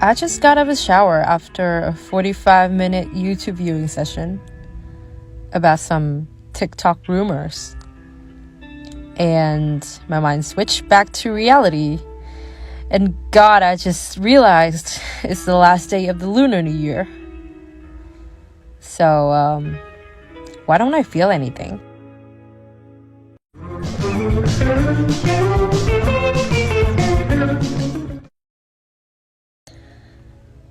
I just got out of the shower after a 45-minute YouTube viewing session about some TikTok rumors. And my mind switched back to reality. And God, I just realized it's the last day of the Lunar New Year. So, why don't I feel anything?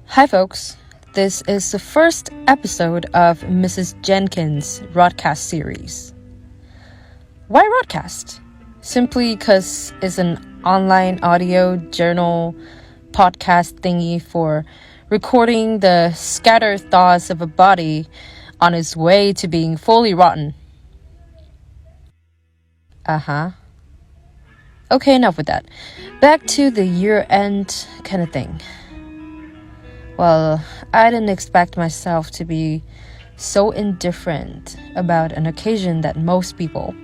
Hi folks, this is the first episode of Mrs. Jenkins' Rotcast series. Why Rotcast? Simply because it's an online audio journal podcast thingy for recording the scattered thoughts of a body on its way to being fully rotten. Okay, enough with that. Back to the year-end kind of thing. Well, I didn't expect myself to be so indifferent about an occasion that most people,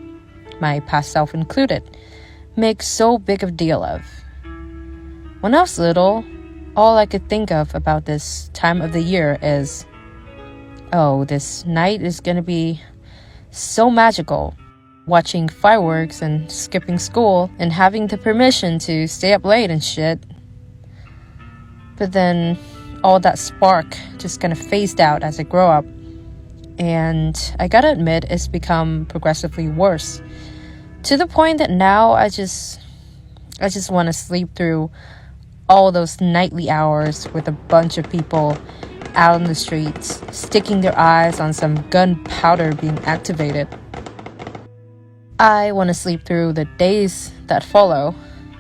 my past self included, make so big of a deal of. When I was little, all I could think of about this time of the year is, oh, this night is gonna be so magical. Watching fireworks and skipping school and having the permission to stay up late and shit. But then all that spark just kind of phased out as I grow up. And I gotta admit, it's become progressively worse. To the point that now I just want to sleep through all those nightly hours with a bunch of people out on the streets, sticking their eyes on some gunpowder being activated. I want to sleep through the days that follow.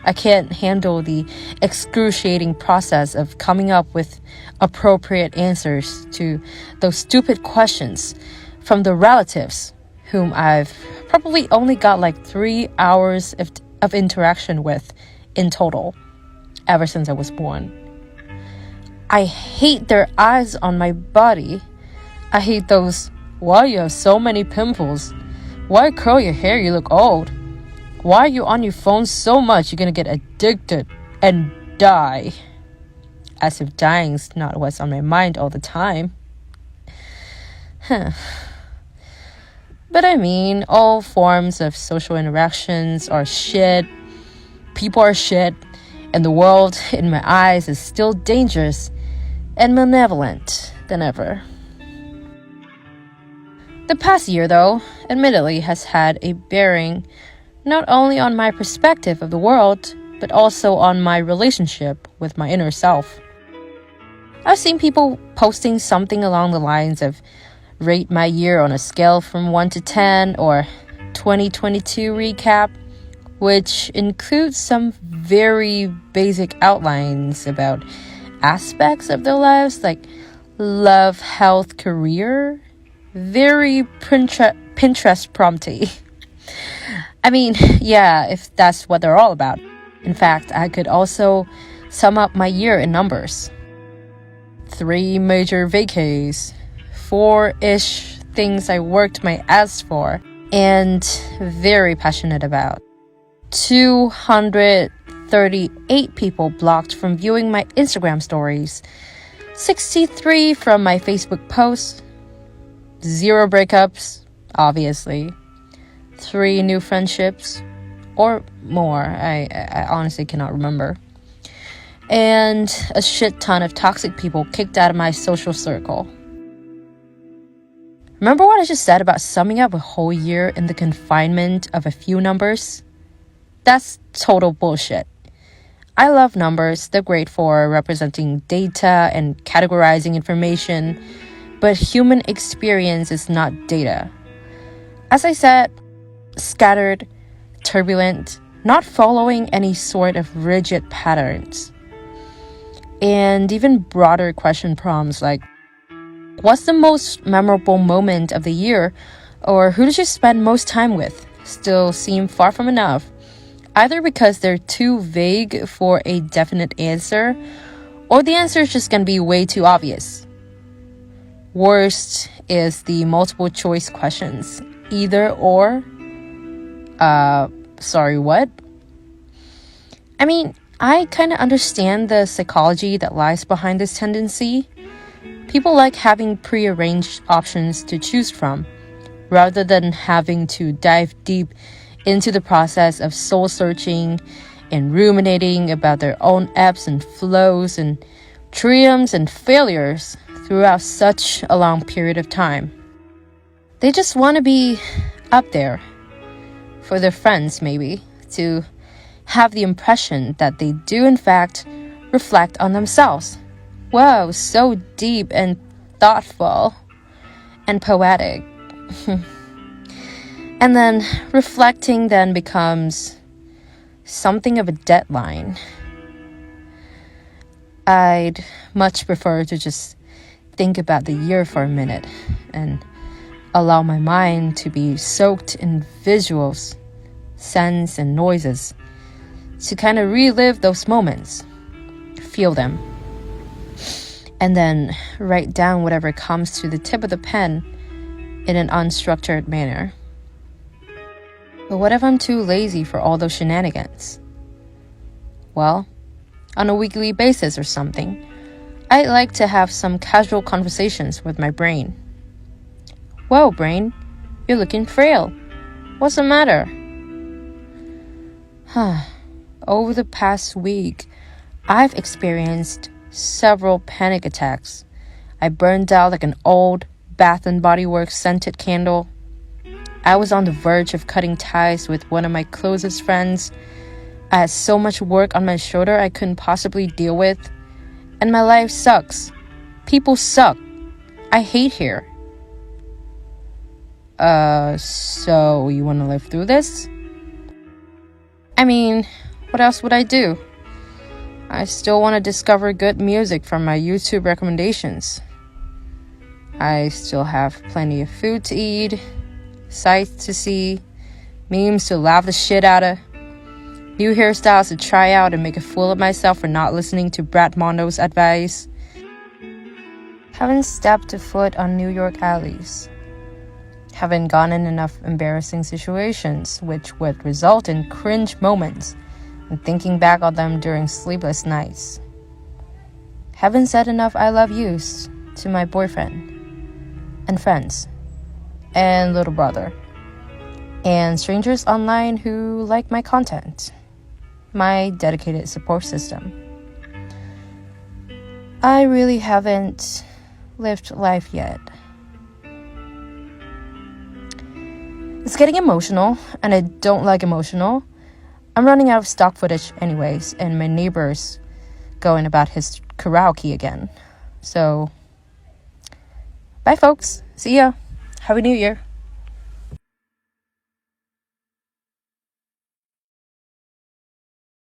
I can't handle the excruciating process of coming up with appropriate answers to those stupid questions from the relatives whom I've probably only got like 3 hours of interaction with in total ever since I was born. I hate their eyes on my body. I hate those, why you have so many pimples? Why curl your hair? You look old. Why are you on your phone so much? You're gonna get addicted and die. As if dying's not what's on my mind all the time. But I mean, all forms of social interactions are shit. People are shit. And the world, in my eyes, is still dangerous and malevolent than ever. The past year, though, admittedly has had a bearing not only on my perspective of the world, but also on my relationship with my inner self. I've seen people posting something along the lines of rate my year on a scale from 1 to 10 or 2022 recap, which includes some very basic outlines about aspects of their lives like love, health, career. Very Pinterest prompty. I mean, yeah, if that's what they're all about. In fact, I could also sum up my year in numbers. 3 major vacays, 4-ish things I worked my ass for and very passionate about. 238 people blocked from viewing my Instagram stories. 63 from my Facebook posts. 0 breakups, obviously. 3 new friendships, or more, I honestly cannot remember. And a shit ton of toxic people kicked out of my social circle. Remember what I just said about summing up a whole year in the confinement of a few numbers? That's total bullshit. I love numbers. They're great for representing data and categorizing information. But human experience is not data. As I said, scattered, turbulent, not following any sort of rigid patterns. And even broader question prompts like, what's the most memorable moment of the year? Or who did you spend most time with? Still seem far from enough. Either because they're too vague for a definite answer, or the answer is just going to be way too obvious. Worst is the multiple choice questions. Either or. Sorry, what? I mean, I kind of understand the psychology that lies behind this tendency. People like having prearranged options to choose from, rather than having to dive deep into the process of soul-searching and ruminating about their own ebbs and flows and triumphs and failures throughout such a long period of time. They just want to be up there for their friends, maybe, to have the impression that they do in fact reflect on themselves. Whoa, so deep and thoughtful and poetic. And then reflecting then becomes something of a deadline. I'd much prefer to just think about the year for a minute and allow my mind to be soaked in visuals, scents, and noises to kind of relive those moments, feel them, and then write down whatever comes to the tip of the pen in an unstructured manner. But what if I'm too lazy for all those shenanigans? Well, on a weekly basis or something, I like to have some casual conversations with my brain. Whoa, brain, you're looking frail. What's the matter? Over the past week, I've experienced several panic attacks. I burned out like an old Bath & Body Works scented candle. I was on the verge of cutting ties with one of my closest friends. I had so much work on my shoulder I couldn't possibly deal with. And my life sucks. People suck. I hate here. So you want to live through this? I mean, what else would I do? I still want to discover good music from my YouTube recommendations. I still have plenty of food to eat, sights to see, memes to laugh the shit out of, new hairstyles to try out and make a fool of myself for not listening to Brad Mondo's advice. Haven't stepped a foot on New York alleys. Haven't gone in enough embarrassing situations which would result in cringe moments and thinking back on them during sleepless nights. Haven't said enough I love yous to my boyfriend and friends and little brother and strangers online who like my content, my dedicated support system. I really haven't lived life yet. It's getting emotional, and I don't like emotional. I'm running out of stock footage anyways, and my neighbor's going about his karaoke again. So, bye folks. See ya. Happy New Year.